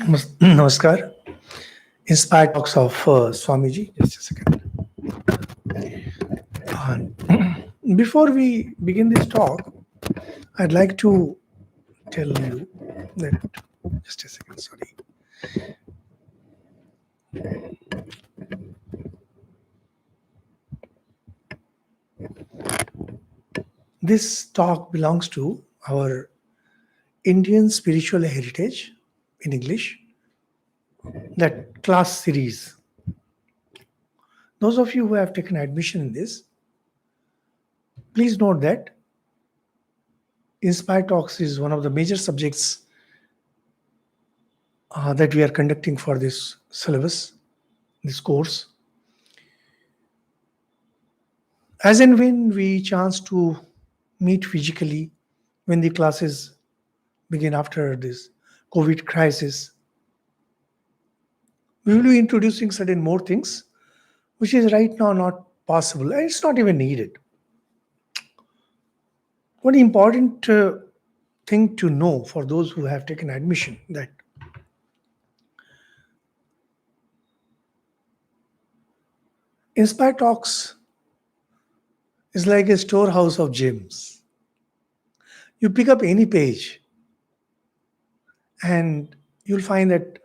Namaskar. Inspired talks of Swamiji. Just a second. Before we begin this talk, I'd like to tell you that. Just a second, sorry. This talk belongs to our Indian spiritual heritage in English, that class series. Those of you who have taken admission in this, please note that Inspire Talks is one of the major subjects that we are conducting for this syllabus, this course. As and when we chance to meet physically, when the classes begin after this COVID crisis, we will be introducing certain more things, which is right now not possible, and it's not even needed. One important thing to know for those who have taken admission, that Inspire Talks is like a storehouse of gems. You pick up any page and you'll find that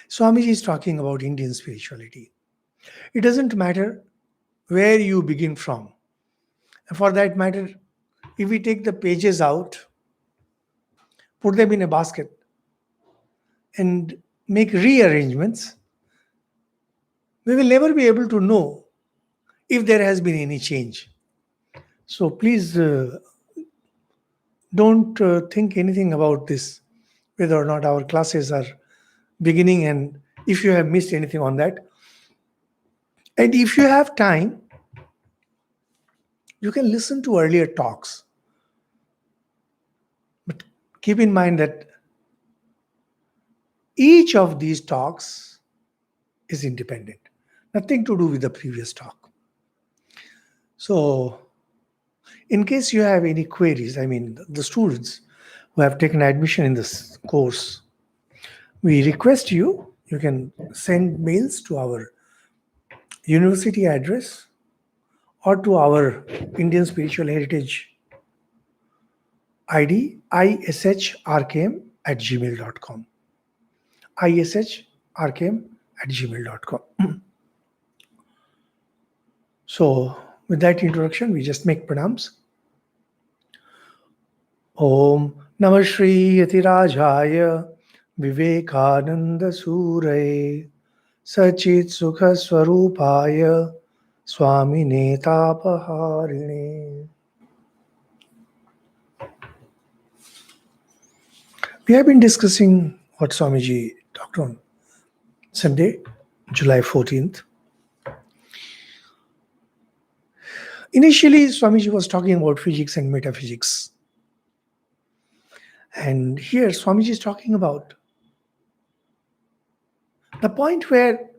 Swamiji is talking about Indian spirituality. It doesn't matter where you begin from. And for that matter, if we take the pages out, put them in a basket, and make rearrangements, we will never be able to know if there has been any change. So please don't think anything about this, whether or not our classes are beginning, and if you have missed anything on that. And if you have time, you can listen to earlier talks. But keep in mind that each of these talks is independent, nothing to do with the previous talk. So, in case you have any queries, I mean, the students who have taken admission in this course, we request you can send mails to our university address or to our Indian Spiritual Heritage ID, ishrkm@gmail.com. ishrkm@gmail.com. So, with that introduction, we just make pranams. Om Namah Shri Yatirajaya Vivekananda Suray Sachit Sukha Swarupaya Swami Netapaharine. We have been discussing what Swamiji talked on Sunday, July 14th. Initially, Swamiji was talking about physics and metaphysics. And here, Swamiji is talking about the point where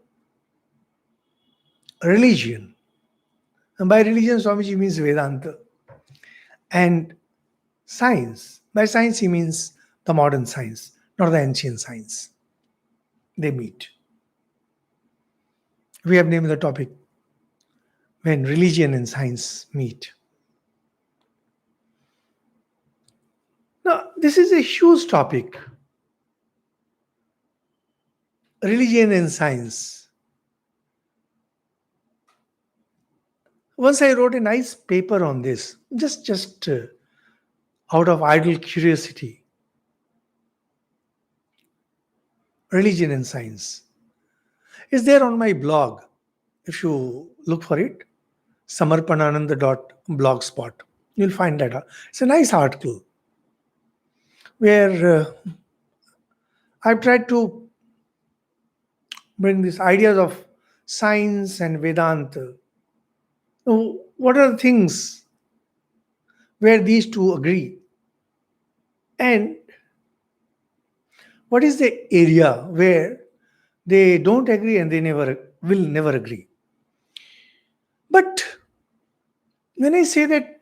religion, and by religion, Swamiji means Vedanta, and science, by science he means the modern science, not the ancient science, they meet. We have named the topic when religion and science meet. Now, this is a huge topic. Religion and science. Once I wrote a nice paper on this, just out of idle curiosity. Religion and science. It's there on my blog. If you look for it, samarpanananda.blogspot, you'll find that. It's a nice article where I've tried to bring these ideas of science and Vedanta. So what are the things where these two agree? And what is the area where they don't agree and they will never agree? But when I say that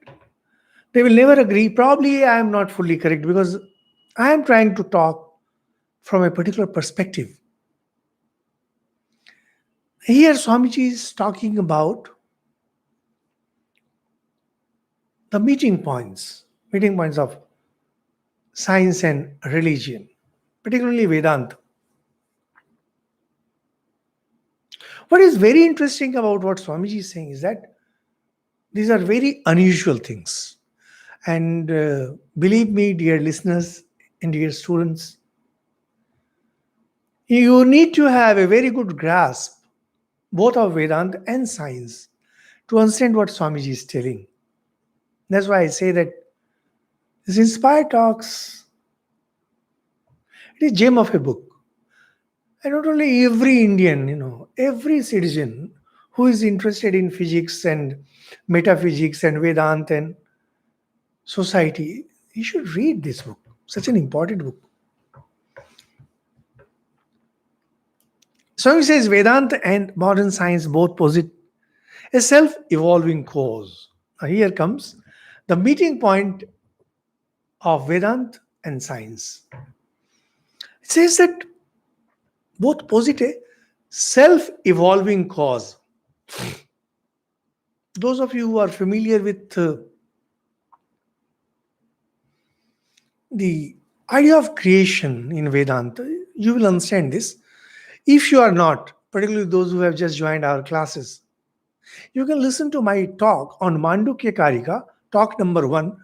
they will never agree, probably I am not fully correct, because I am trying to talk from a particular perspective. Here, Swamiji is talking about the meeting points of science and religion, particularly Vedanta. What is very interesting about what Swamiji is saying is that these are very unusual things. And believe me, dear listeners and dear students, you need to have a very good grasp both of Vedanta and science to understand what Swamiji is telling. That's why I say that this Inspired Talks, it is gem of a book. And not only every Indian, every citizen who is interested in physics and metaphysics and Vedanta and society, he should read this book. Such an important book. Swami says Vedanta and modern science both posit a self-evolving cause. Now here comes the meeting point of Vedanta and science. It says that both posit a self-evolving cause. Those of you who are familiar with the idea of creation in Vedanta, you will understand this. If you are not, particularly those who have just joined our classes, you can listen to my talk on Mandukya Karika, talk number 1,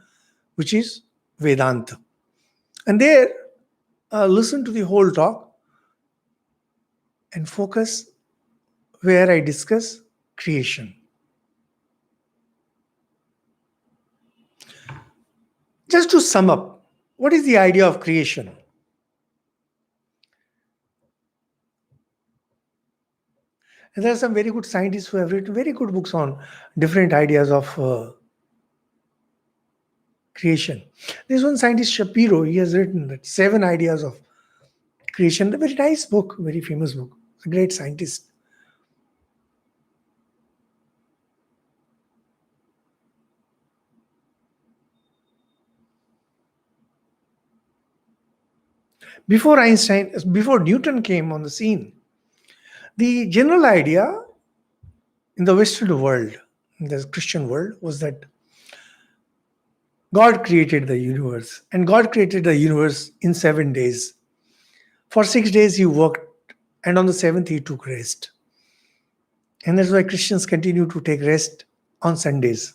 which is Vedanta. And there, listen to the whole talk and focus where I discuss creation. Just to sum up, what is the idea of creation? And there are some very good scientists who have written very good books on different ideas of creation. There's one scientist, Shapiro, he has written that 7 ideas of creation. A very nice book, very famous book. A great scientist. Before Newton came on the scene, the general idea in the Western world, in the Christian world, was that God created the universe, and God created the universe in 7 days. For 6 days he worked, and on the 7th he took rest. And that's why Christians continue to take rest on Sundays.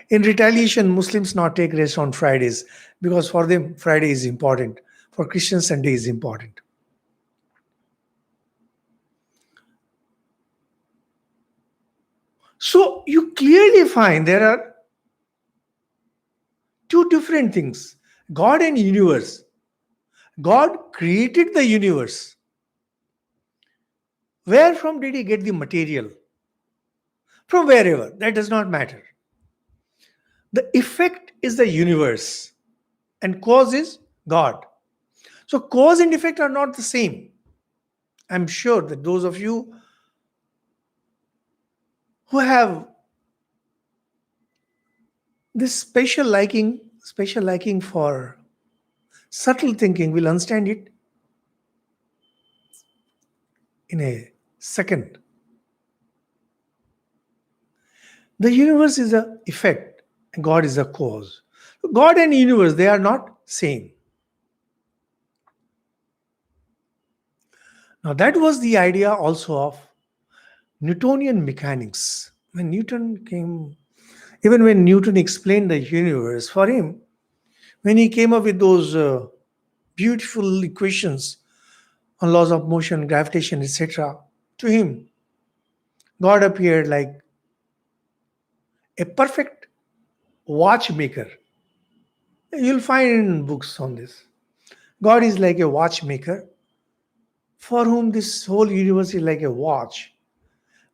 In retaliation, Muslims not take rest on Fridays because for them Friday is important. For Christians, Sunday is important. So you clearly find there are 2 different things. God and universe. God created the universe. Where from did he get the material? From wherever. That does not matter. The effect is the universe and cause is God. So cause and effect are not the same. I'm sure that those of you who have this special liking for subtle thinking will understand it in a second. The universe is the effect, and God is the cause. God and universe, they are not same. Now that was the idea also of Newtonian mechanics. When Newton explained the universe, for him, when he came up with those beautiful equations on laws of motion, gravitation, etc., to him, God appeared like a perfect watchmaker. You'll find books on this. God is like a watchmaker for whom this whole universe is like a watch,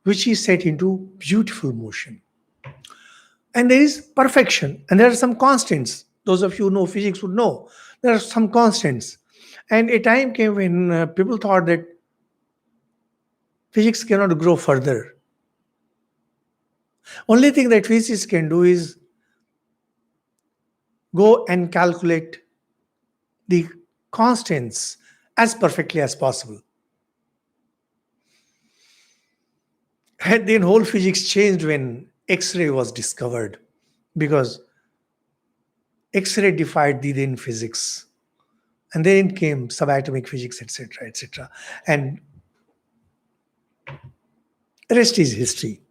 which is set into beautiful motion. And there is perfection, and there are some constants. Those of you who know physics would know there are some constants. And a time came when people thought that physics cannot grow further. Only thing that physics can do is go and calculate the constants as perfectly as possible. And then whole physics changed when X-ray was discovered, because X-ray defied the then physics. And then came subatomic physics, etc., etc. And rest is history.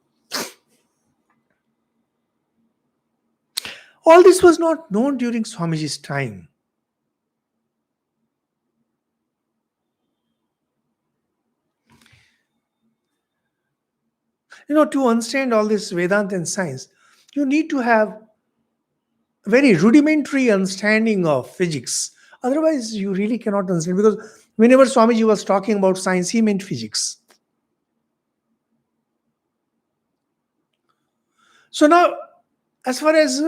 All this was not known during Swamiji's time. To understand all this Vedanta and science, you need to have a very rudimentary understanding of physics. Otherwise, you really cannot understand, because whenever Swamiji was talking about science, he meant physics. So now, as far as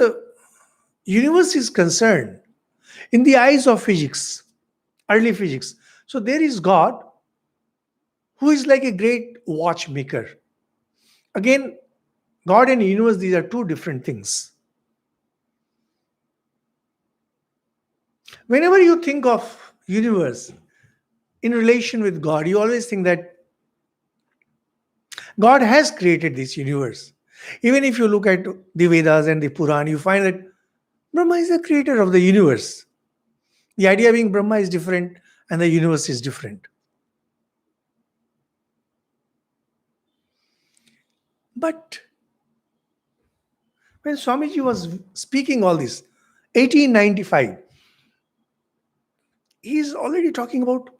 universe is concerned, in the eyes of physics, early physics, so there is God, who is like a great watchmaker. Again, God and universe, these are two different things. Whenever you think of universe in relation with God, you always think that God has created this universe. Even if you look at the Vedas and the Puran, you find that Brahma is the creator of the universe. The idea being Brahma is different and the universe is different. But when Swamiji was speaking all this, 1895, he's already talking about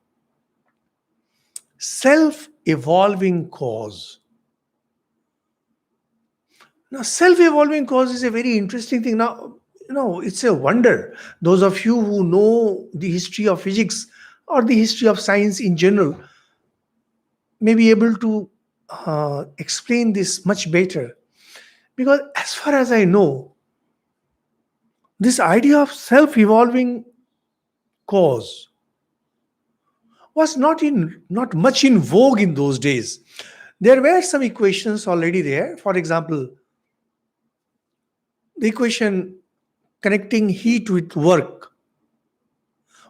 self-evolving cause. Now, self-evolving cause is a very interesting thing. Now, it's a wonder. Those of you who know the history of physics or the history of science in general may be able to explain this much better. Because as far as I know, this idea of self-evolving cause was not much in vogue in those days. There were some equations already there. For example, the equation connecting heat with work,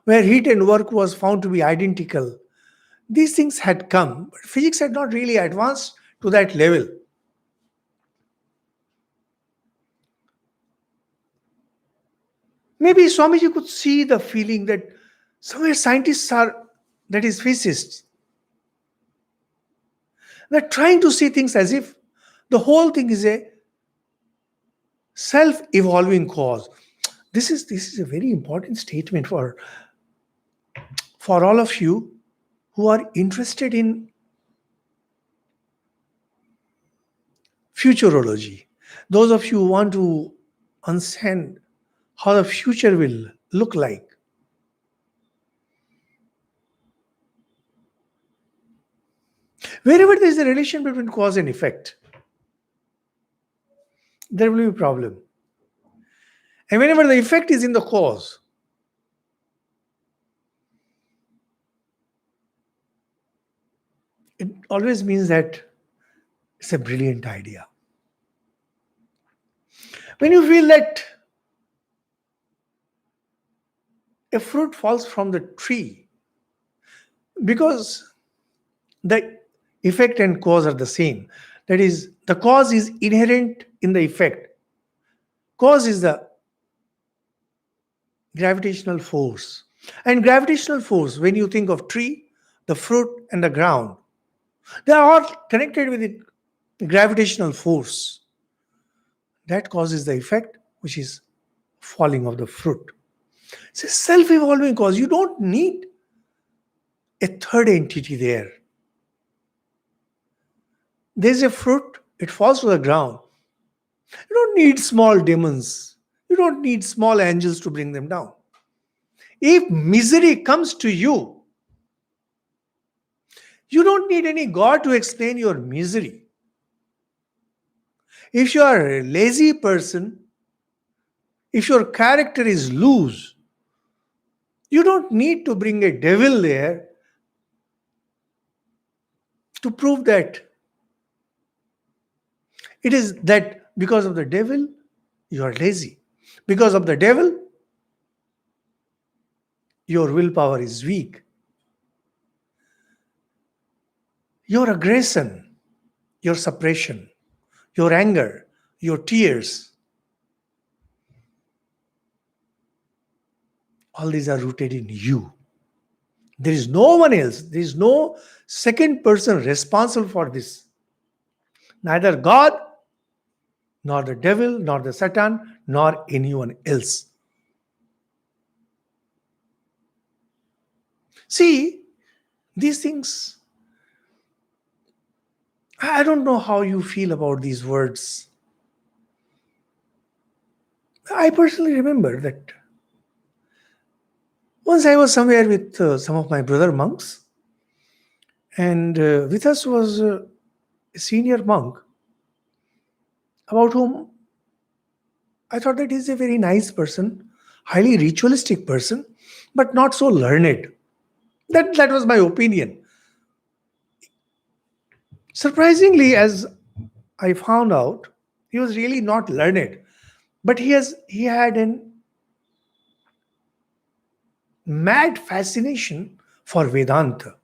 where heat and work was found to be identical. These things had come, but physics had not really advanced to that level. Maybe Swamiji could see the feeling that somewhere scientists are, that is, physicists, they're trying to see things as if the whole thing is a self-evolving cause. This is a very important statement for all of you who are interested in futurology. Those of you who want to understand how the future will look like. Wherever there is a relation between cause and effect, there will be a problem. And whenever the effect is in the cause, it always means that it's a brilliant idea. When you feel that a fruit falls from the tree, because the effect and cause are the same, that is, the cause is inherent in the effect. Cause is the gravitational force. And gravitational force, when you think of tree, the fruit, and the ground, they are all connected with the gravitational force. That causes the effect, which is falling of the fruit. It's a self-evolving cause. You don't need a third entity there. There's a fruit, it falls to the ground. You don't need small demons. You don't need small angels to bring them down. If misery comes to you, you don't need any God to explain your misery. If you are a lazy person, if your character is loose, you don't need to bring a devil there to prove that it is that because of the devil, you are lazy. Because of the devil, your willpower is weak. Your aggression, your suppression, your anger, your tears, all these are rooted in you. There is no one else. There is no second person responsible for this. Neither God, nor the devil, nor the Satan, nor anyone else. See, these things, I don't know how you feel about these words. I personally remember that once I was somewhere with some of my brother monks, and with us was a senior monk about whom I thought that he's a very nice person, highly ritualistic person, but not so learned. That was my opinion. Surprisingly, as I found out, he was really not learned, but he had an mad fascination for Vedanta.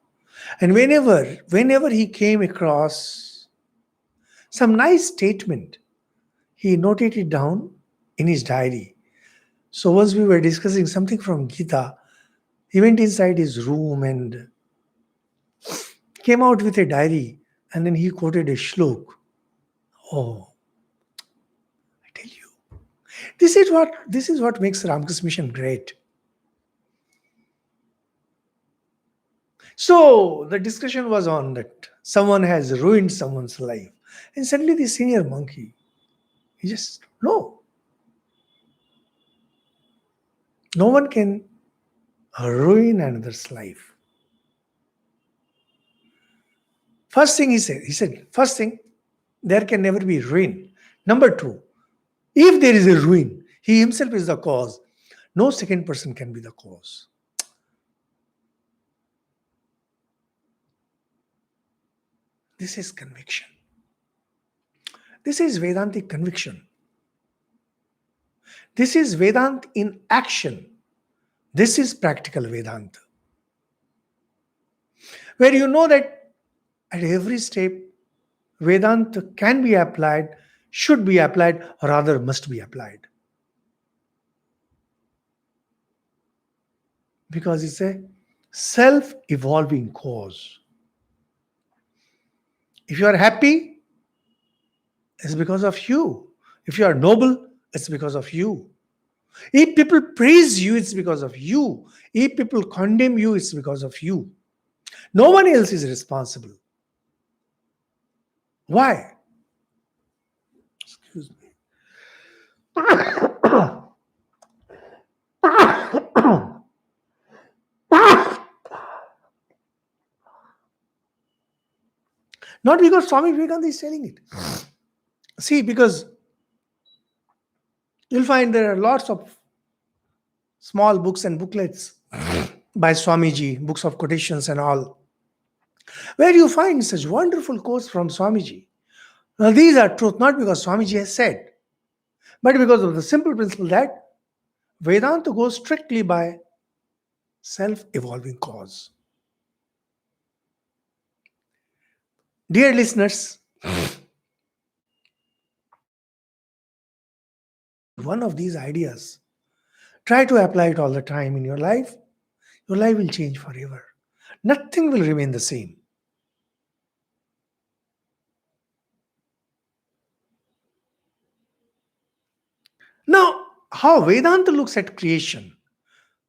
And whenever he came across some nice statement, he noted it down in his diary. So once we were discussing something from Gita, he went inside his room and came out with a diary, and then he quoted a shlok. Oh, I tell you, this is what makes Ramakrishna mission great. So the discussion was on that someone has ruined someone's life, and suddenly the senior monkey, he just no, no one can ruin another's life. First thing he said, first thing, there can never be ruin. Number two, if there is a ruin, he himself is the cause. No second person can be the cause. This is conviction. This is Vedantic conviction. This is Vedanta in action. This is practical Vedanta. Where you know that at every step, Vedanta can be applied, should be applied, or rather must be applied. Because it's a self-evolving cause. If you are happy, it's because of you. If you are noble, it's because of you. If people praise you, it's because of you. If people condemn you, it's because of you. No one else is responsible. Why? Excuse me. Not because Swami Vivekananda is telling it. See, because you'll find there are lots of small books and booklets by Swamiji, books of quotations and all, where you find such wonderful quotes from Swamiji. Now, these are truth not because Swamiji has said, but because of the simple principle that Vedanta goes strictly by self-evolving cause. Dear listeners, one of these ideas, try to apply it all the time in your life will change forever. Nothing will remain the same. Now, how Vedanta looks at creation.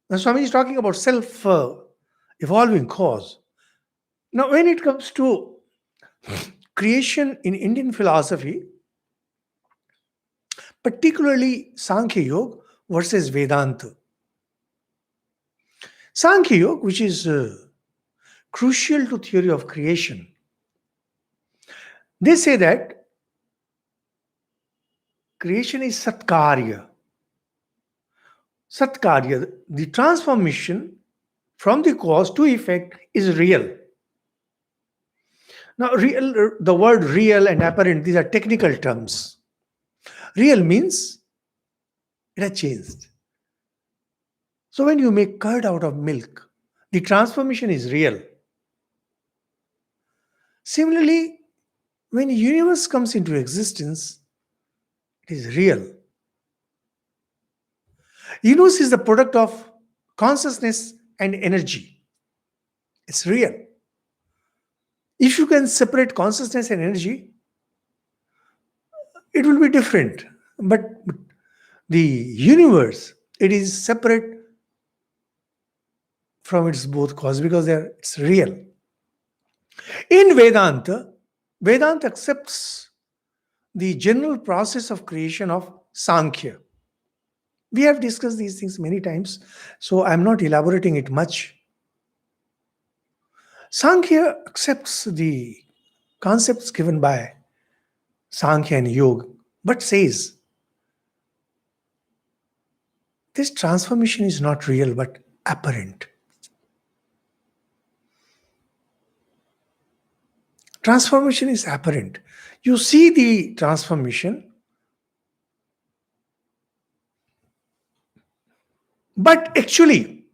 Now, Swami is talking about self-evolving cause. Now, when it comes to creation in Indian philosophy, particularly Sankhya Yoga versus Vedanta. Sankhya Yoga, which is crucial to theory of creation, they say that creation is satkarya. Satkarya, the transformation from the cause to effect is real. Now, real, the word real and apparent, these are technical terms. Real means it has changed. So when you make curd out of milk, the transformation is real. Similarly, when the universe comes into existence, it is real. Universe is the product of consciousness and energy. It's real. If you can separate consciousness and energy, it will be different. But the universe, it is separate from its both cause because it's real. In Vedanta, Vedanta accepts the general process of creation of Sankhya. We have discussed these things many times, so I'm not elaborating it much. Sankhya accepts the concepts given by Sankhya and Yoga, but says this transformation is not real but apparent. Transformation is apparent. You see the transformation, but actually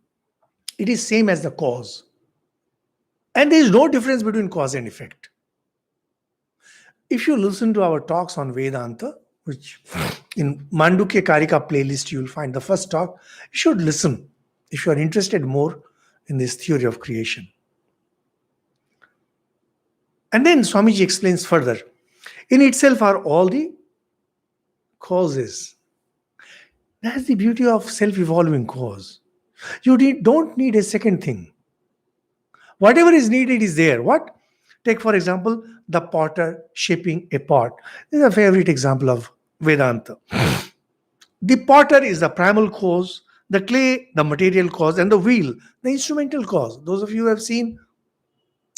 it is same as the cause. And there is no difference between cause and effect. If you listen to our talks on Vedanta, which in Mandukya Karika playlist you will find the first talk, you should listen if you are interested more in this theory of creation. And then Swamiji explains further. In itself are all the causes. That's the beauty of self-evolving cause. You don't need a second thing. Whatever is needed is there. What? Take, for example, the potter shaping a pot. This is a favorite example of Vedanta. The potter is the primal cause, the clay, the material cause, and the wheel, the instrumental cause. Those of you who have seen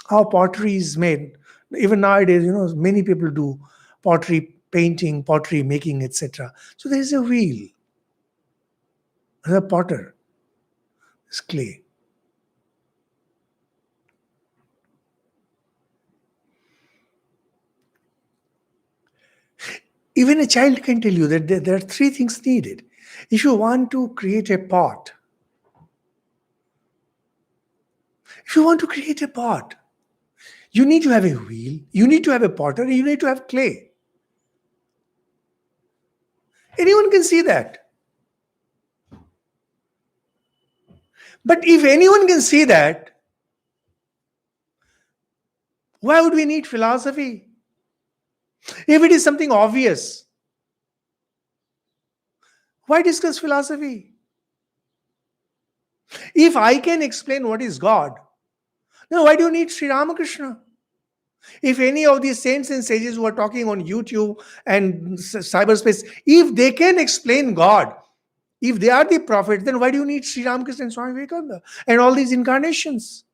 how pottery is made, even nowadays, many people do pottery painting, pottery making, etc. So there is a wheel, the potter is clay. Even a child can tell you that there are three things needed. If you want to create a pot, you need to have a wheel, you need to have a potter, you need to have clay. Anyone can see that. But if anyone can see that, why would we need philosophy? If it is something obvious, why discuss philosophy? If I can explain what is God, then why do you need Sri Ramakrishna? If any of these saints and sages who are talking on YouTube and cyberspace, if they can explain God, if they are the prophets, then why do you need Sri Ramakrishna and Swami Vivekananda and all these incarnations?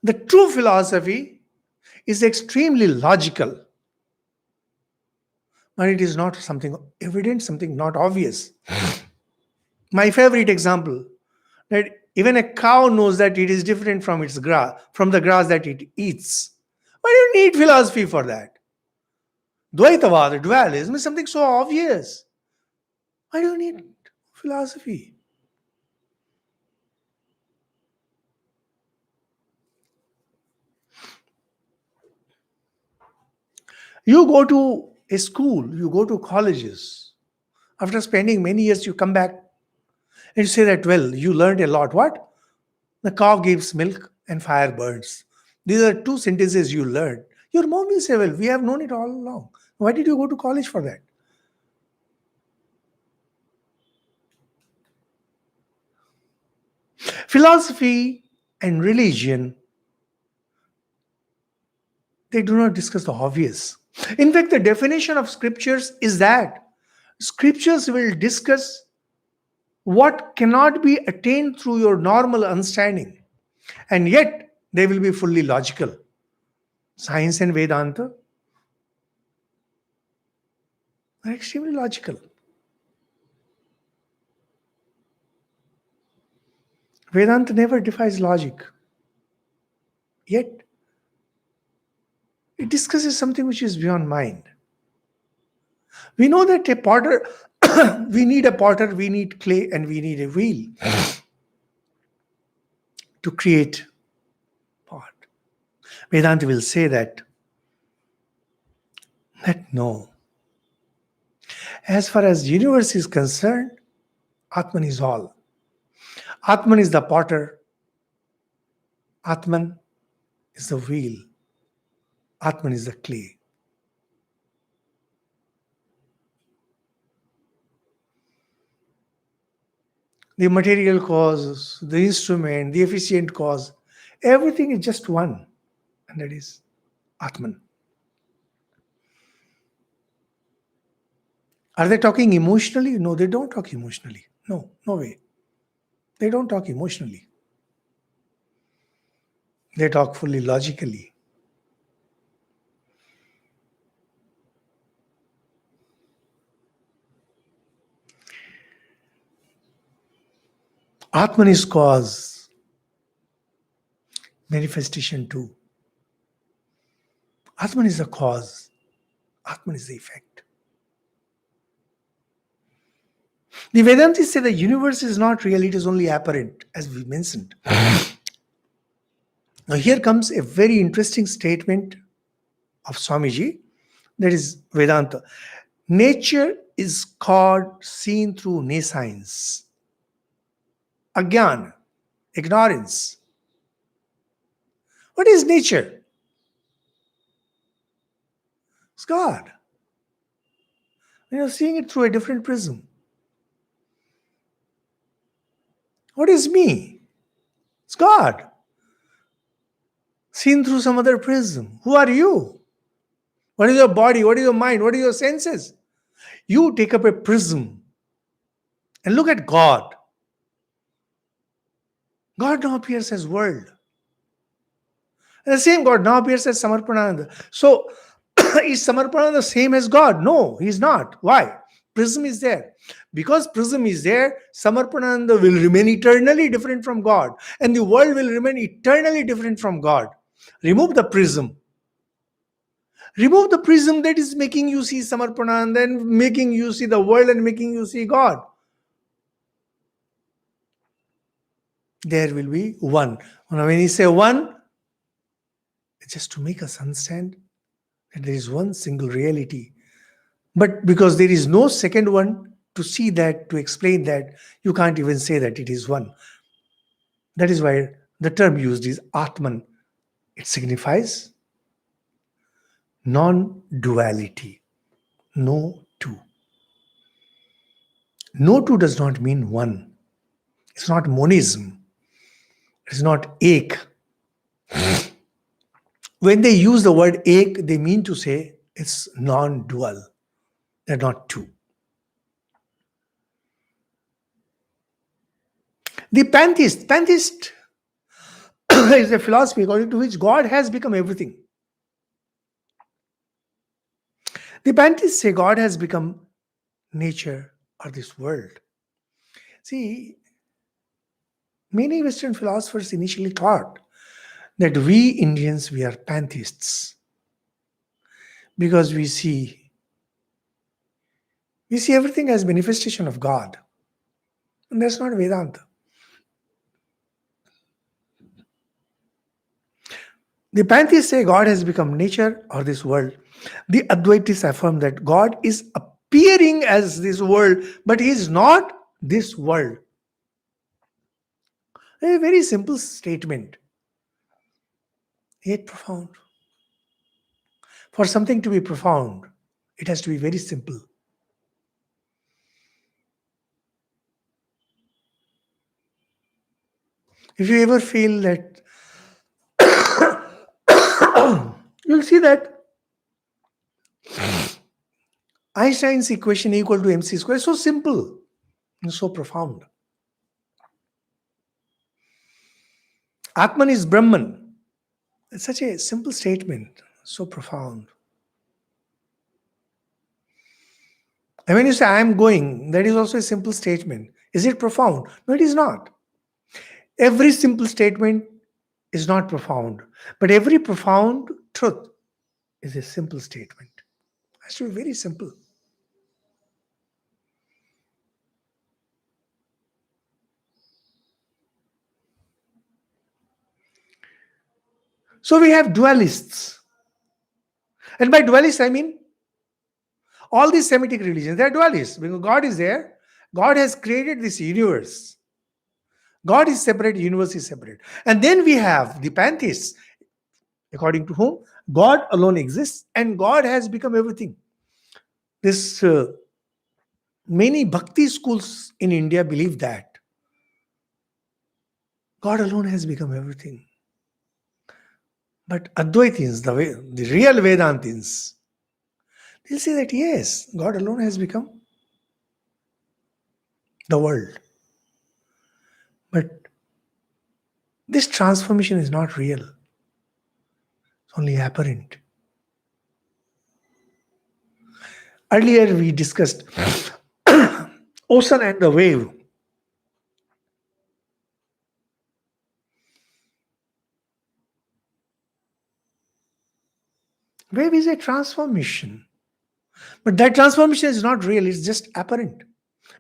The true philosophy is extremely logical, but it is not something evident, something not obvious. My favorite example, that even a cow knows that it is different from its grass, from the grass that it eats. Why do you need philosophy for that? Dvaitavad, dualism, is something so obvious. Why do you need philosophy? You go to a school, you go to colleges. After spending many years, you come back and you say that, well, you learned a lot. What? The cow gives milk and fire burns. These are two sentences you learned. Your mom will say, well, we have known it all along. Why did you go to college for that? Philosophy and religion, they do not discuss the obvious. In fact, the definition of scriptures is that scriptures will discuss what cannot be attained through your normal understanding, and yet they will be fully logical. Science and Vedanta are extremely logical. Vedanta never defies logic, yet it discusses something which is beyond mind. We know that a potter, we need a potter, we need clay, and we need a wheel to create pot. Vedanta will say that no. As far as universe is concerned, Atman is all. Atman is the potter. Atman is the wheel. Atman is the clay. The material cause, the instrument, the efficient cause, everything is just one, and that is Atman. Are they talking emotionally? No, they don't talk emotionally. No, no way. They don't talk emotionally. They talk fully logically. Atman is cause, manifestation too. Atman is the cause, Atman is the effect. The Vedantists say the universe is not real, it is only apparent, as we mentioned. Now, here comes a very interesting statement of Swamiji, that is Vedanta. Nature is called seen through nescience, agyan, ignorance. What is nature? It's God. You are seeing it through a different prism. What is me? It's God. Seen through some other prism. Who are you? What is your body? What is your mind? What are your senses? You take up a prism and look at God. God now appears as world. And the same God now appears as Samarpanananda. So, is Samarpanananda the same as God? No, he's not. Why? Prism is there. Because prism is there, Samarpanananda will remain eternally different from God. And the world will remain eternally different from God. Remove the prism. Remove the prism that is making you see Samarpanananda and making you see the world and making you see God. There will be one. Now, when you say one, it's just to make us understand that there is one single reality. But because there is no second one to see that, to explain that, you can't even say that it is one. That is why the term used is Atman. It signifies non-duality. No two. No two does not mean one. It's not monism. It's not ek. When they use the word ek, they mean to say it's non-dual. They're not two. The pantheist is a philosophy according to which God has become everything. The pantheists say God has become nature or this world. See, many Western philosophers initially thought that we Indians, we are pantheists because we see everything as manifestation of God. And that's not Vedanta. The pantheists say God has become nature or this world. The Advaitists affirm that God is appearing as this world, but he is not this world. A very simple statement, yet profound. For something to be profound, it has to be very simple. If you ever feel that, you'll see that Einstein's equation equal to mc square is so simple and so profound. Atman is Brahman. It's such a simple statement, so profound. And when you say, I am going, that is also a simple statement. Is it profound? No, it is not. Every simple statement is not profound, but every profound truth is a simple statement. It has to be very simple. So we have dualists. And by dualists, I mean all these Semitic religions, they are dualists. Because God is there, God has created this universe. God is separate, universe is separate. And then we have the pantheists, according to whom God alone exists and God has become everything. This many bhakti schools in India believe that God alone has become everything. But Advaitins, the real Vedantins, they'll say that yes, God alone has become the world. But this transformation is not real, it's only apparent. Earlier we discussed ocean and the wave. Wave is a transformation. But that transformation is not real, it's just apparent.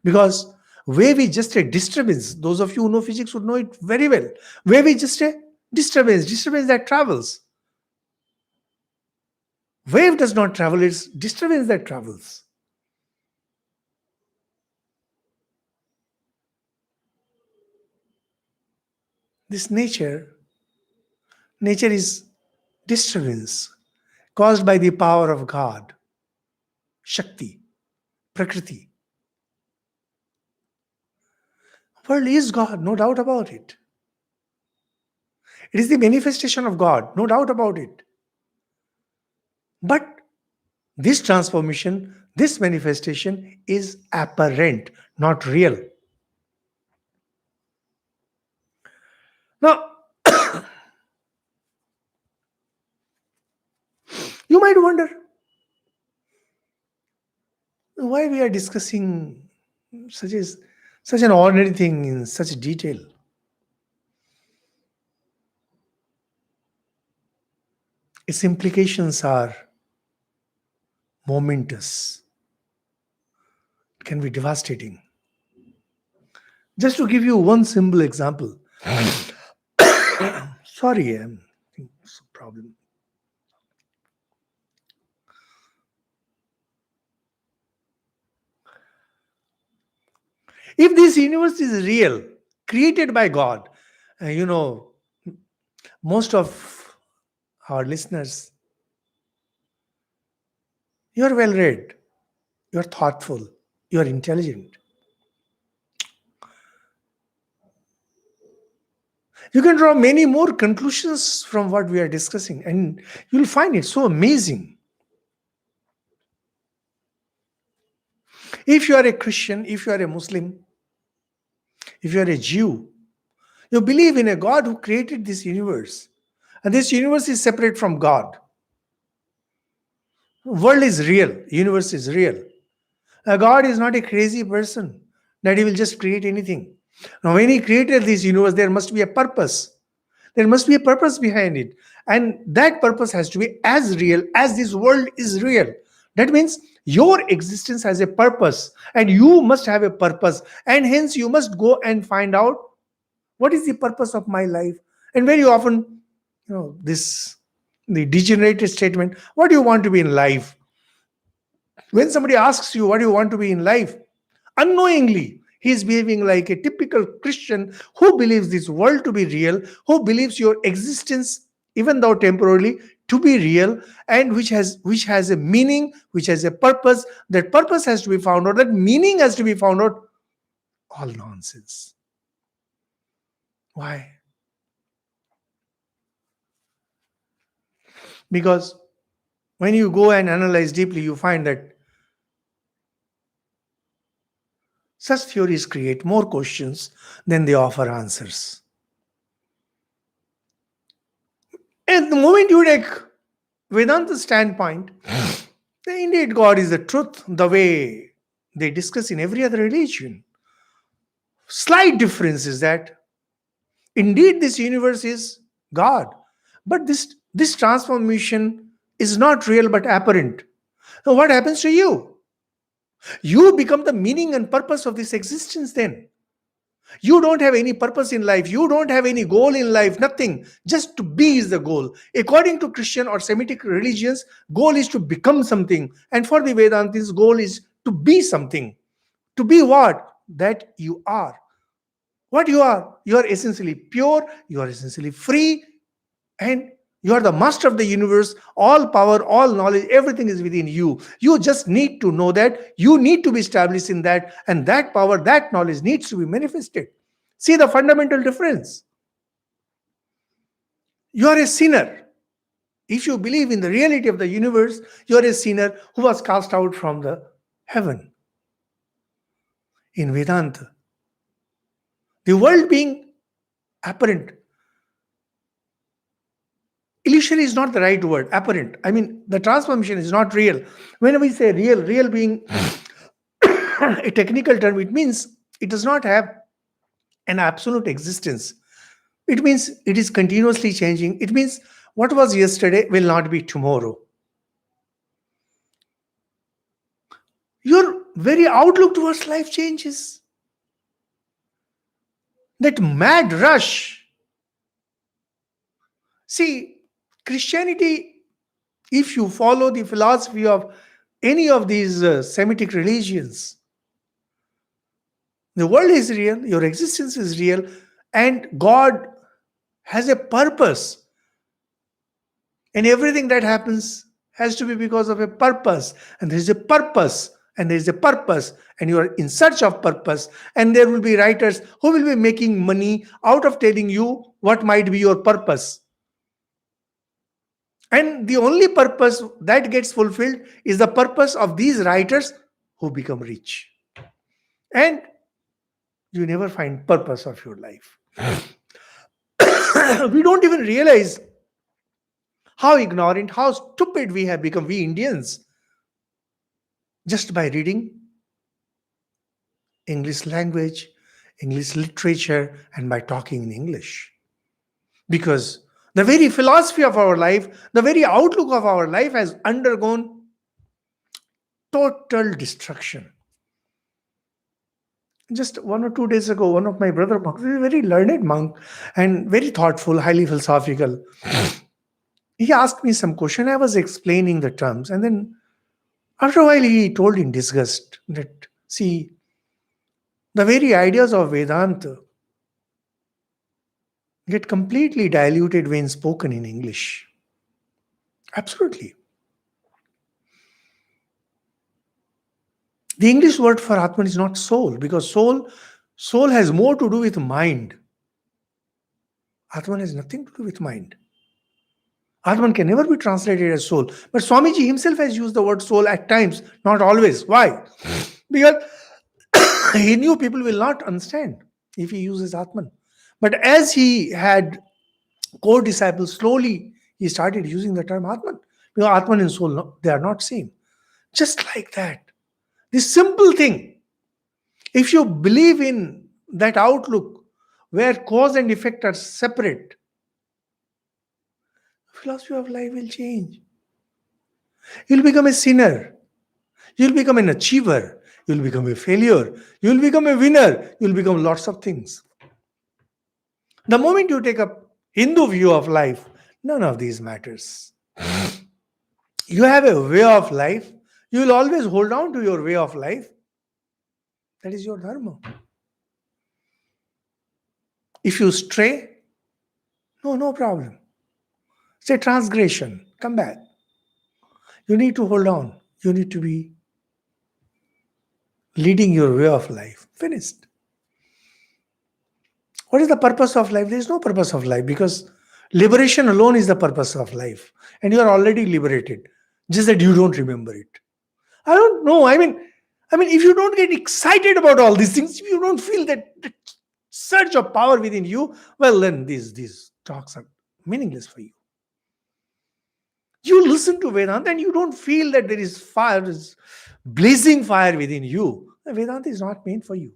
Because wave is just a disturbance. Those of you who know physics would know it very well. Wave is just a disturbance that travels. Wave does not travel, it's disturbance that travels. This nature is disturbance caused by the power of God, Shakti, Prakriti. World is God, no doubt about it. It is the manifestation of God, no doubt about it. But this transformation, this manifestation is apparent, not real. Now, you might wonder why we are discussing such an ordinary thing in such detail. Its implications are momentous. It can be devastating. Just to give you one simple example. Sorry, I think it's a problem. If this universe is real, created by God, most of our listeners, you're well read, you're thoughtful, you're intelligent. You can draw many more conclusions from what we are discussing, and you'll find it so amazing. If you are a Christian, if you are a Muslim, if you are a Jew, you believe in a God who created this universe, and this universe is separate from God. World is real, universe is real. God is not a crazy person that he will just create anything. Now, when he created this universe, there must be a purpose. There must be a purpose behind it. And that purpose has to be as real as this world is real. That means your existence has a purpose, and you must have a purpose. And hence, you must go and find out what is the purpose of my life. And very often, the degenerated statement, what do you want to be in life? When somebody asks you what do you want to be in life, unknowingly, he is behaving like a typical Christian who believes this world to be real, who believes your existence, even though temporarily, to be real, and which has a meaning, which has a purpose. That purpose has to be found out, that meaning has to be found out. All nonsense. Why? Because when you go and analyze deeply, you find that such theories create more questions than they offer answers. And the moment you take Vedanta's standpoint, indeed God is the truth, the way they discuss in every other religion. Slight difference is that indeed this universe is God, but this transformation is not real but apparent. So what happens to you? You become the meaning and purpose of this existence then. You don't have any purpose in life. You don't have any goal in life. Nothing. Just to be is the goal. According to Christian or Semitic religions, goal is to become something. And for the Vedantis, goal is to be something. To be what? That you are. What you are? You are essentially pure. You are essentially free. And you are the master of the universe. All power, all knowledge, everything is within you. You just need to know that. You need to be established in that. And that power, that knowledge needs to be manifested. See the fundamental difference. You are a sinner. If you believe in the reality of the universe, you are a sinner who was cast out from the heaven. In Vedanta, the world being apparent. Illusory is not the right word. Apparent. I mean, the transformation is not real. When we say real, real being a technical term, it means it does not have an absolute existence. It means it is continuously changing. It means what was yesterday will not be tomorrow. Your very outlook towards life changes. That mad rush. See, Christianity, if you follow the philosophy of any of these Semitic religions, the world is real, your existence is real, and God has a purpose. And everything that happens has to be because of a purpose. And there is a purpose, and there is a purpose, and you are in search of purpose. And there will be writers who will be making money out of telling you what might be your purpose. And the only purpose that gets fulfilled is the purpose of these writers who become rich. And you never find purpose of your life. We don't even realize how ignorant, how stupid we have become, we Indians, just by reading English language, English literature, and by talking in English. Because the very philosophy of our life, the very outlook of our life has undergone total destruction. Just 1 or 2 days ago, one of my brother monks, he's a very learned monk and very thoughtful, highly philosophical. He asked me some question. I was explaining the terms. And then after a while, he told in disgust that, see, the very ideas of Vedanta get completely diluted when spoken in English. Absolutely. The English word for Atman is not soul, because soul has more to do with mind. Atman has nothing to do with mind. Atman can never be translated as soul. But Swamiji himself has used the word soul at times, not always. Why? Because he knew people will not understand if he uses Atman. But as he had core disciples, slowly he started using the term Atman. Because Atman and soul, they are not same. Just like that. This simple thing. If you believe in that outlook where cause and effect are separate, philosophy of life will change. You'll become a sinner. You'll become an achiever. You'll become a failure. You'll become a winner. You'll become lots of things. The moment you take a Hindu view of life, none of these matters. You have a way of life. You will always hold on to your way of life. That is your dharma. If you stray, no problem. Say transgression, come back. You need to hold on. You need to be leading your way of life. Finished. What is the purpose of life? There is no purpose of life, because liberation alone is the purpose of life. And you are already liberated. Just that you don't remember it. I don't know. I mean, if you don't get excited about all these things, if you don't feel that surge of power within you, well, then these talks are meaningless for you. You listen to Vedanta and you don't feel that there is fire, this blazing fire within you. Vedanta is not meant for you.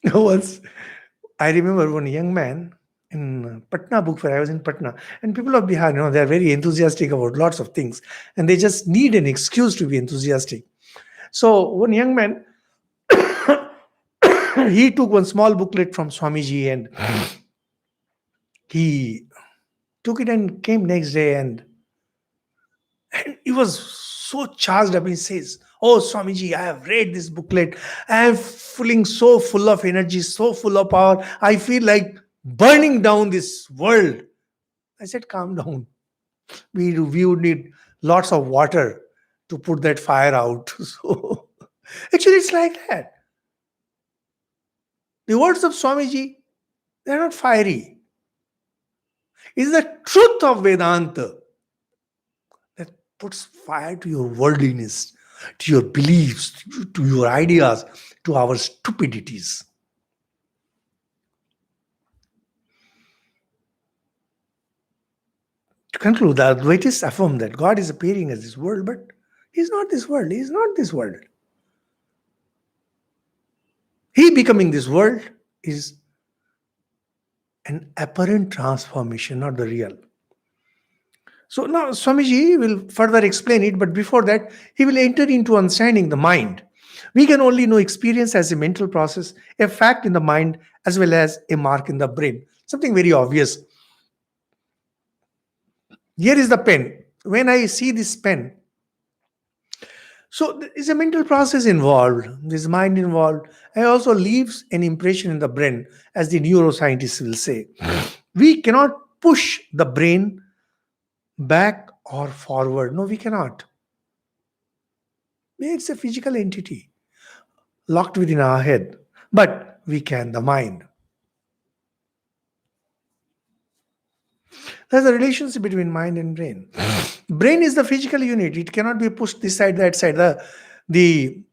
Once, I remember one young man in Patna book fair. I was in Patna, and people of Bihar, they are very enthusiastic about lots of things, and they just need an excuse to be enthusiastic. So one young man He took one small booklet from Swamiji and he took it and came next day, and he was so charged up. He says, "Oh, Swamiji, I have read this booklet. I am feeling so full of energy, so full of power. I feel like burning down this world." I said, "Calm down. We would need lots of water to put that fire out." So actually, it's like that. The words of Swamiji, they're not fiery. It's the truth of Vedanta that puts fire to your worldliness, to your beliefs, to your ideas, to our stupidities. To conclude, the Advaitists affirm that God is appearing as this world, but He's not this world. He is not this world. He becoming this world is an apparent transformation, not the real. So now Swamiji will further explain it, but before that, he will enter into understanding the mind. We can only know experience as a mental process, a fact in the mind, as well as a mark in the brain. Something very obvious. Here is the pen. When I see this pen, so there is a mental process involved, this mind involved. It also leaves an impression in the brain, as the neuroscientists will say. We cannot push the brain back or forward. No, we cannot. It's a physical entity locked within our head, but we can, the mind. There's a relationship between mind and brain. Brain is the physical unit. It cannot be pushed this side, that side. The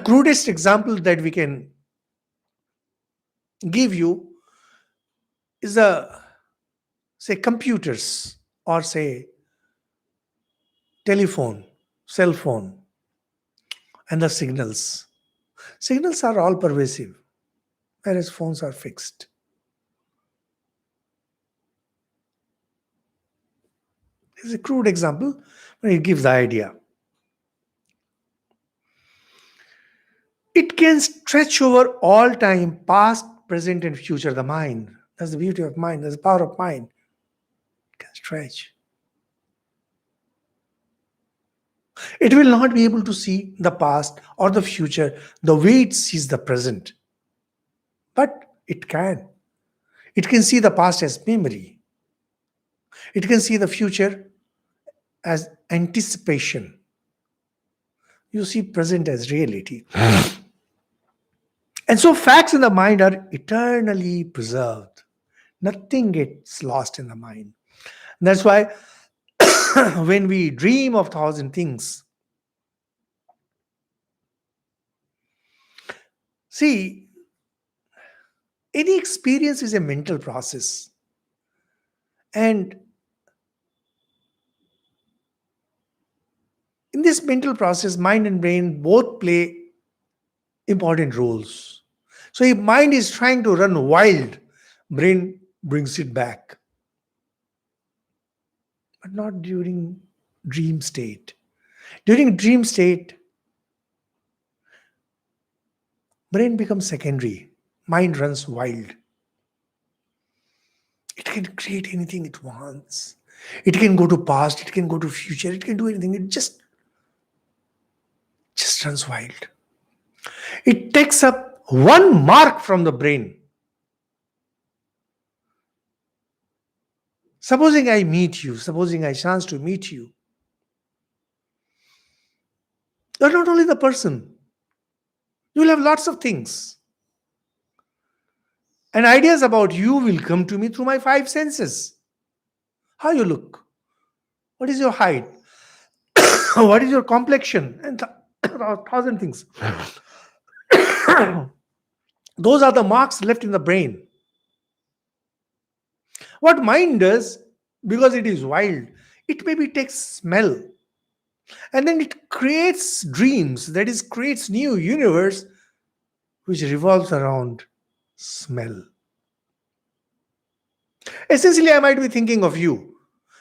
crudest example that we can give you is say computers, or say telephone, cell phone, and the signals. Signals are all pervasive, whereas phones are fixed. It's a crude example, but it gives the idea. It can stretch over all time, past, present, and future. The mind. That's the beauty of mind. That's the power of mind. It can stretch. It will not be able to see the past or the future the way it sees the present. But it can. It can see the past as memory. It can see the future as anticipation. You see present as reality. And so facts in the mind are eternally preserved. Nothing gets lost in the mind. That's why when we dream of thousand things, see, any experience is a mental process. And in this mental process, mind and brain both play important roles. So if mind is trying to run wild, brain brings it back. But not during dream state. During dream state, brain becomes secondary. Mind runs wild. It can create anything it wants. It can go to past, it can go to future, it can do anything. It just runs wild. It takes up one mark from the brain. Supposing I meet you, supposing I chance to meet you, you're not only the person, you will have lots of things. And ideas about you will come to me through my five senses. How you look, what is your height, what is your complexion, and a thousand things. Those are the marks left in the brain. What mind does, because it is wild, it maybe takes smell, and then it creates dreams, that is, creates new universe which revolves around smell. Essentially, I might be thinking of you,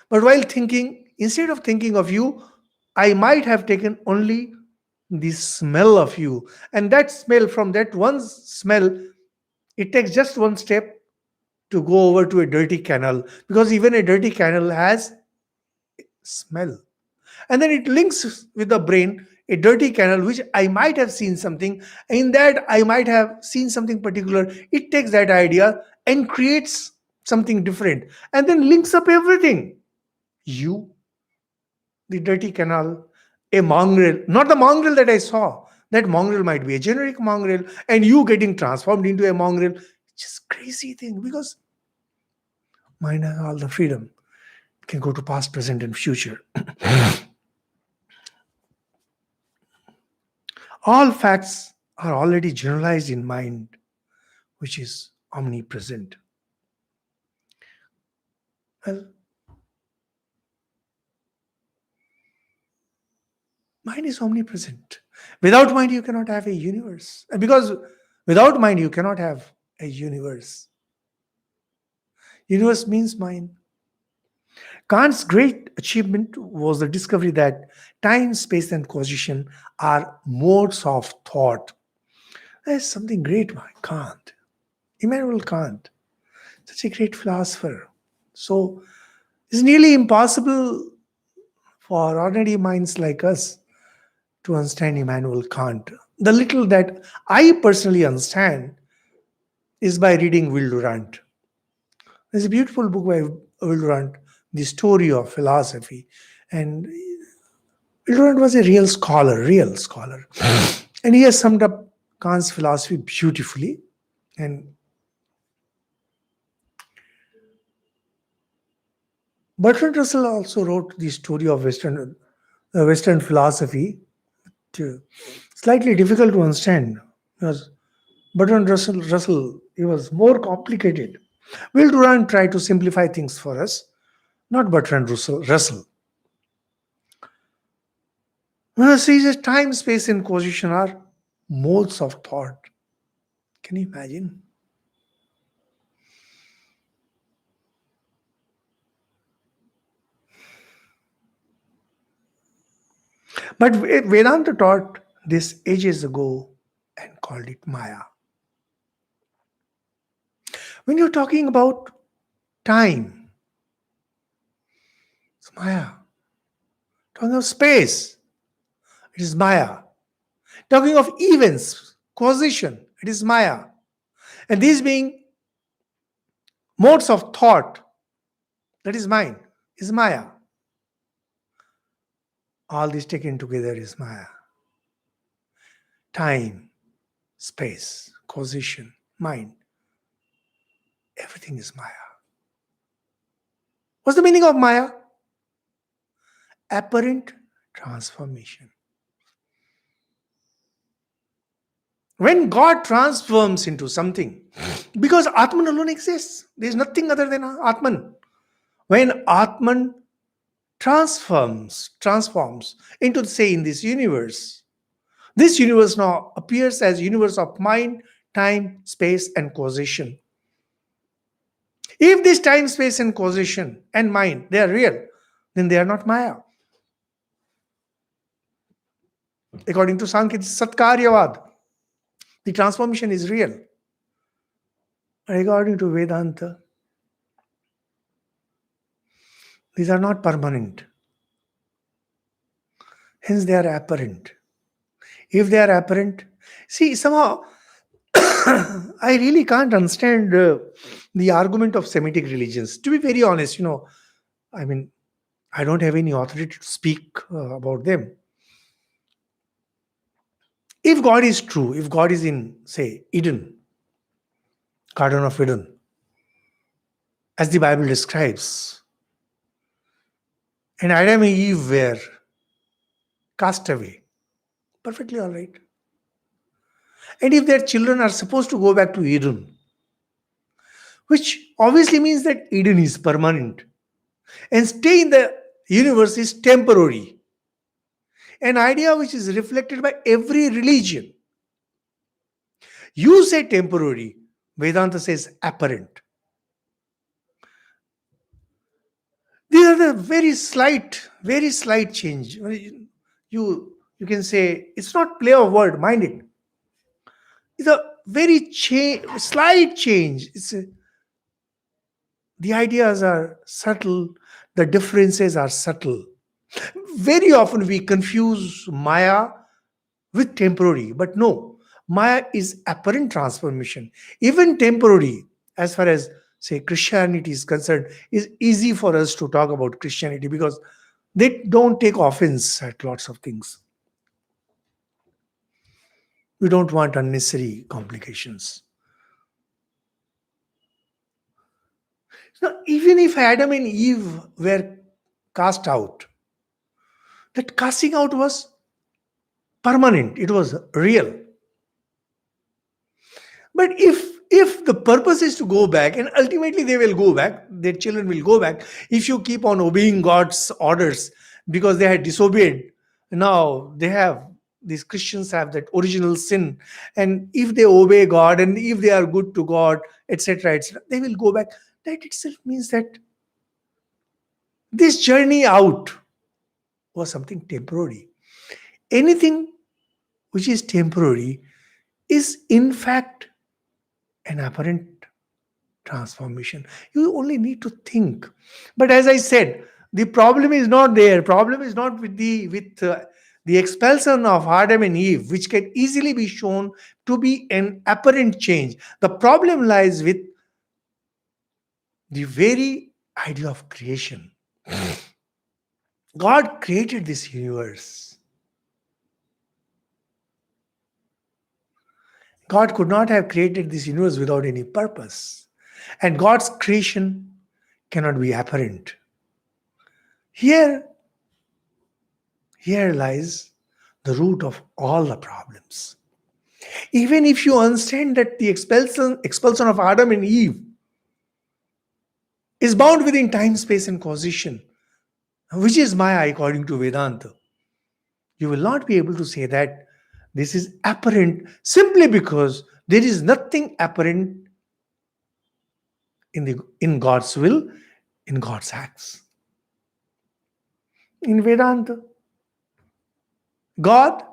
but while thinking, instead of thinking of you, I might have taken only the smell of you. And that smell, from that one smell, it takes just one step to go over to a dirty canal, because even a dirty canal has smell. And then it links with the brain, a dirty canal, which I might have seen something, in that I might have seen something particular. It takes that idea and creates something different, and then links up everything. You, the dirty canal, a mongrel, not the mongrel that I saw. That mongrel might be a generic mongrel, and you getting transformed into a mongrel. Just crazy thing, because mind has all the freedom. It can go to past, present, and future. All facts are already generalized in mind, which is omnipresent. Well, mind is omnipresent. Without mind, you cannot have a universe. And because without mind, you cannot have a universe. Universe means mind. Kant's great achievement was the discovery that time, space, and causation are modes of thought. There's something great by Kant. Immanuel Kant, such a great philosopher. So it's nearly impossible for ordinary minds like us to understand Immanuel Kant. The little that I personally understand is by reading Will Durant. There's a beautiful book by Will Durant, The Story of Philosophy. And Will Durant was a real scholar. And he has summed up Kant's philosophy beautifully. And Bertrand Russell also wrote the story of Western philosophy. Slightly difficult to understand, because Russell, he was more complicated. Will Durant tried to simplify things for us, not Russell. When I say that time, space, and causation are modes of thought. Can you imagine? But Vedanta taught this ages ago and called it Maya. When you're talking about time, it's Maya. Talking of space, it is Maya. Talking of events, causation, it is Maya. And these being modes of thought, that is mind, is Maya. All this taken together is Maya. Time, space, causation, mind, everything is Maya. What's the meaning of Maya? Apparent transformation. When God transforms into something, because Atman alone exists, there is nothing other than Atman. When Atman transforms into, say, in this universe now appears as universe of mind, time, space, and causation. If this time, space, and causation and mind, they are real, then they are not Maya. According to Sankhya, it's Satkaryavad. The transformation is real. According to Vedanta, these are not permanent. Hence, they are apparent. If they are apparent, see, somehow I really can't understand the argument of Semitic religions. To be very honest, I mean, I don't have any authority to speak about them. If God is true, if God is in, say, Eden, Garden of Eden, as the Bible describes, and Adam and Eve were cast away, perfectly all right. And if their children are supposed to go back to Eden, which obviously means that Eden is permanent, and stay in the universe is temporary, an idea which is reflected by every religion. You say temporary, Vedanta says apparent. These are the very slight change. You You can say it's not play of word, mind it. It's a very slight change. The ideas are subtle, the differences are subtle. Very often we confuse Maya with temporary, but no, Maya is apparent transformation, even temporary. As far as, say, Christianity is concerned, is easy for us to talk about Christianity because they don't take offense at lots of things. We don't want unnecessary complications. So even if Adam and Eve were cast out, that casting out was permanent, it was real. But if the purpose is to go back, and ultimately they will go back, their children will go back, if you keep on obeying God's orders because they had disobeyed, now they have, these Christians have that original sin, and if they obey God and if they are good to God, etc., etc., they will go back. That itself means that this journey out was something temporary. Anything which is temporary is in fact an apparent transformation. You only need to think. But as I said, the problem is not there. Problem is not with the expulsion of Adam and Eve, which can easily be shown to be an apparent change. The problem lies with the very idea of creation. God created this universe. God could not have created this universe without any purpose. And God's creation cannot be apparent. Here, here lies the root of all the problems. Even if you understand that the expulsion of Adam and Eve is bound within time, space, and causation, which is Maya according to Vedanta, you will not be able to say that this is apparent simply because there is nothing apparent in God's will, in God's acts. In Vedanta, God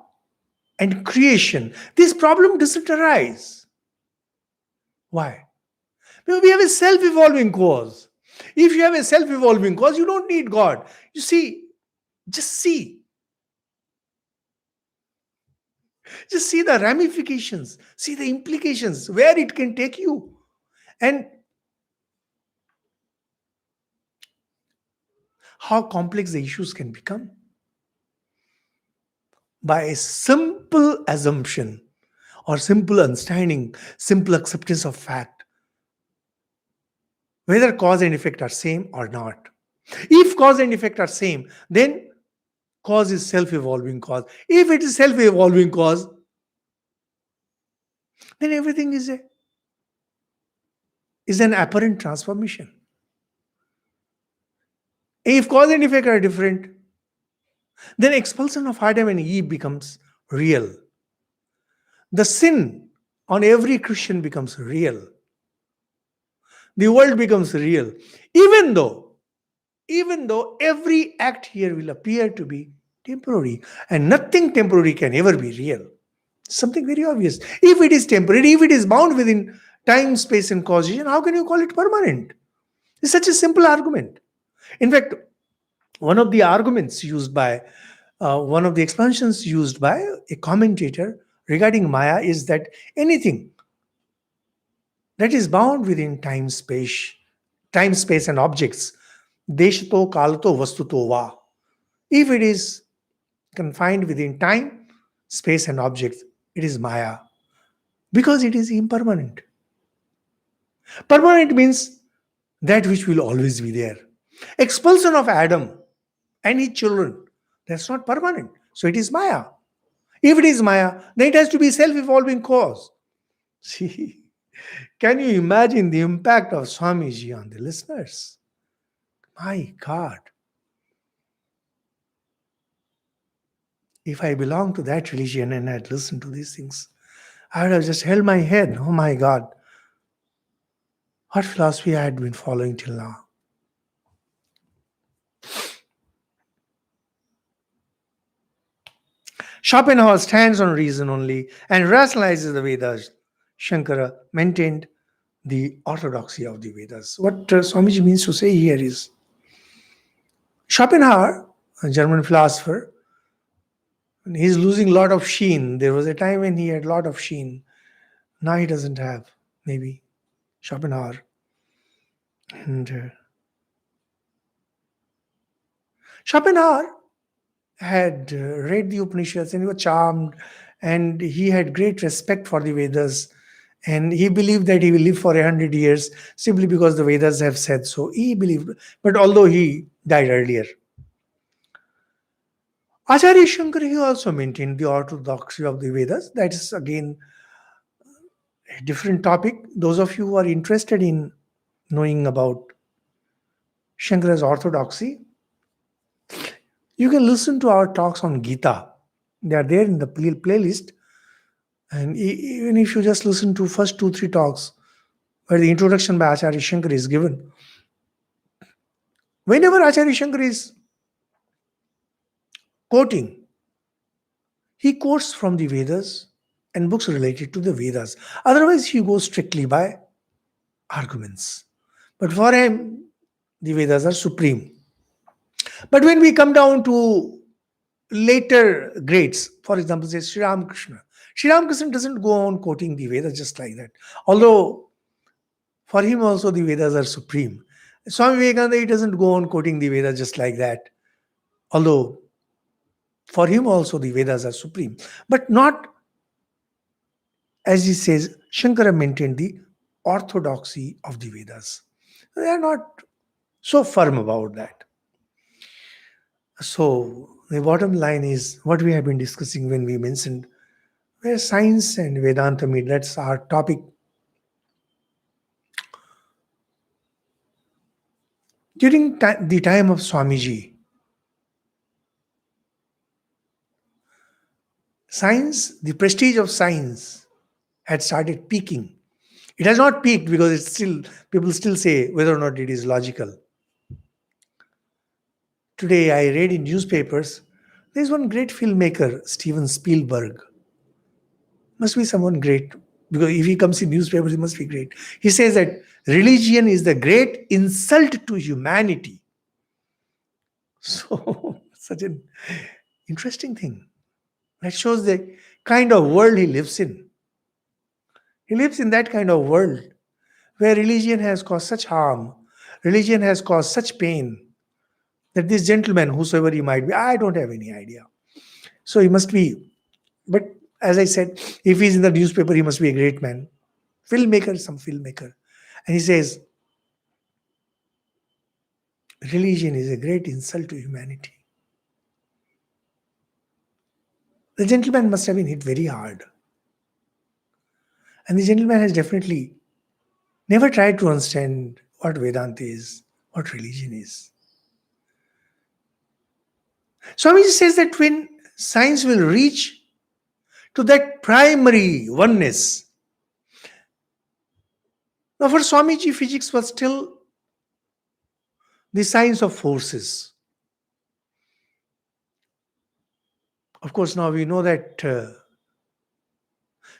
and creation, this problem doesn't arise. Why? Because we have a self-evolving cause. If you have a self-evolving cause, you don't need God. You see, just see. Just see the ramifications, see the implications, where it can take you. And how complex the issues can become. By a simple assumption or simple understanding, simple acceptance of fact, whether cause and effect are same or not. If cause and effect are same, then cause is self-evolving cause. If it is self-evolving cause, then everything is an apparent transformation. If cause and effect are different, then expulsion of Adam and Eve becomes real. The sin on every Christian becomes real. The world becomes real. Even though every act here will appear to be temporary, and nothing temporary can ever be real. Something very obvious. If it is temporary, if it is bound within time, space, and causation, how can you call it permanent? It's such a simple argument. In fact, one of the arguments used by one of the expansions used by a commentator regarding Maya is that anything that is bound within time, space, and objects, deshato, kalato, vastuto va. If it is confined within time, space, and objects, it is Maya because it is impermanent. Permanent means that which will always be there. Expulsion of Adam and his children, that's not permanent. So it is Maya. If it is Maya, then it has to be self-evolving cause. See, can you imagine the impact of Swamiji on the listeners? My God. If I belonged to that religion and had listened to these things, I would have just held my head. Oh my God. What philosophy I had been following till now. Schopenhauer stands on reason only and rationalizes the Vedas. Shankara maintained the orthodoxy of the Vedas. What Swamiji means to say here is Schopenhauer, a German philosopher, he's losing a lot of sheen. There was a time when he had a lot of sheen. Now he doesn't have, maybe, Schopenhauer. And Schopenhauer had read the Upanishads and he was charmed, and he had great respect for the Vedas, and he believed that he will live for 100 years simply because the Vedas have said so. He believed, but although he died earlier. Acharya Shankar, he also maintained the orthodoxy of the Vedas. That is again a different topic. Those of you who are interested in knowing about Shankara's orthodoxy, you can listen to our talks on Gita. They are there in the playlist. And even if you just listen to first 2-3 talks where the introduction by Acharya Shankar is given, whenever Acharya Shankar is quoting, he quotes from the Vedas and books related to the Vedas. Otherwise, he goes strictly by arguments. But for him, the Vedas are supreme. But when we come down to later grades, for example, say Sri Ramakrishna, Sri Ramakrishna doesn't go on quoting the Vedas just like that. Although for him also the Vedas are supreme. Swami Vivekananda, he doesn't go on quoting the Vedas just like that. Although for him also the Vedas are supreme. But not, as he says, Shankara maintained the orthodoxy of the Vedas. They are not so firm about that. So the bottom line is what we have been discussing when we mentioned where science and Vedanta meet. That's our topic. During the time of Swamiji, science, the prestige of science had started peaking. It has not peaked because it's still, people still say whether or not it is logical. Today I read in newspapers, there's one great filmmaker, Steven Spielberg. Must be someone great, because if he comes in newspapers, he must be great. He says that religion is the great insult to humanity. So, such an interesting thing. That shows the kind of world he lives in. He lives in that kind of world where religion has caused such harm, religion has caused such pain, that this gentleman, whosoever he might be, I don't have any idea. So he must be, but as I said, if he's in the newspaper, he must be a great man. Filmmaker, some filmmaker. And he says, religion is a great insult to humanity. The gentleman must have been hit very hard. And the gentleman has definitely never tried to understand what Vedanta is, what religion is. Swamiji says that when science will reach to that primary oneness, now for Swamiji, physics was still the science of forces. Of course, now we know that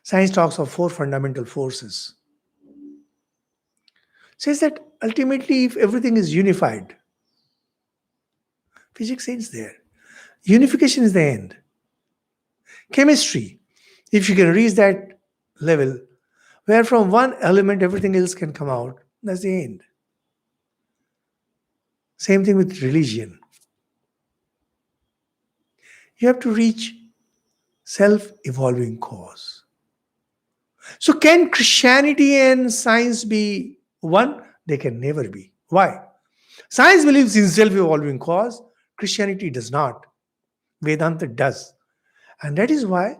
science talks of 4 fundamental forces. Says that ultimately, if everything is unified, physics ends there. Unification is the end. Chemistry, if you can reach that level, where from one element everything else can come out, that's the end. Same thing with religion. You have to reach self-evolving cause. So can Christianity and science be one? They can never be. Why? Science believes in self-evolving cause. Christianity does not. Vedanta does. And that is why,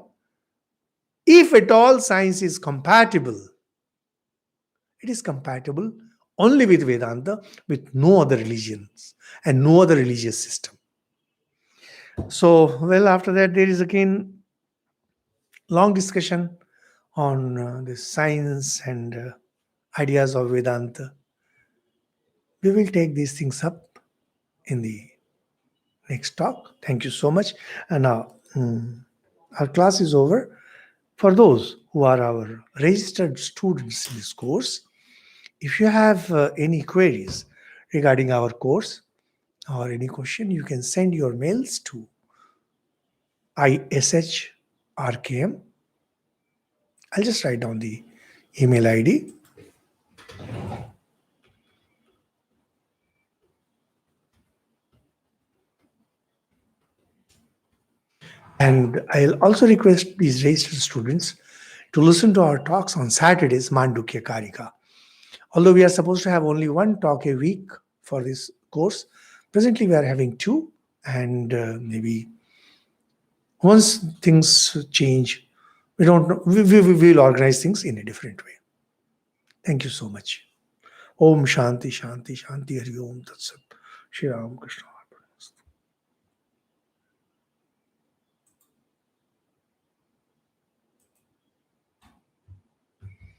if at all science is compatible, it is compatible only with Vedanta, with no other religions and no other religious system. So, well, after that, there is again long discussion on the science and ideas of Vedanta. We will take these things up in the next talk. Thank you so much. And now, Our class is over. For those who are our registered students in this course, if you have any queries regarding our course or any question, you can send your mails to ishrkm. I'll just write down the email ID. And I'll also request these registered students to listen to our talks on Saturdays, Mandukya Karika. Although we are supposed to have only one talk a week for this course, presently we are having two, and maybe once things change, we don't know, we will organize things in a different way. Thank you so much. Om Shanti Shanti Shanti Hari Om Tat Sat. Shri Ram Krishna.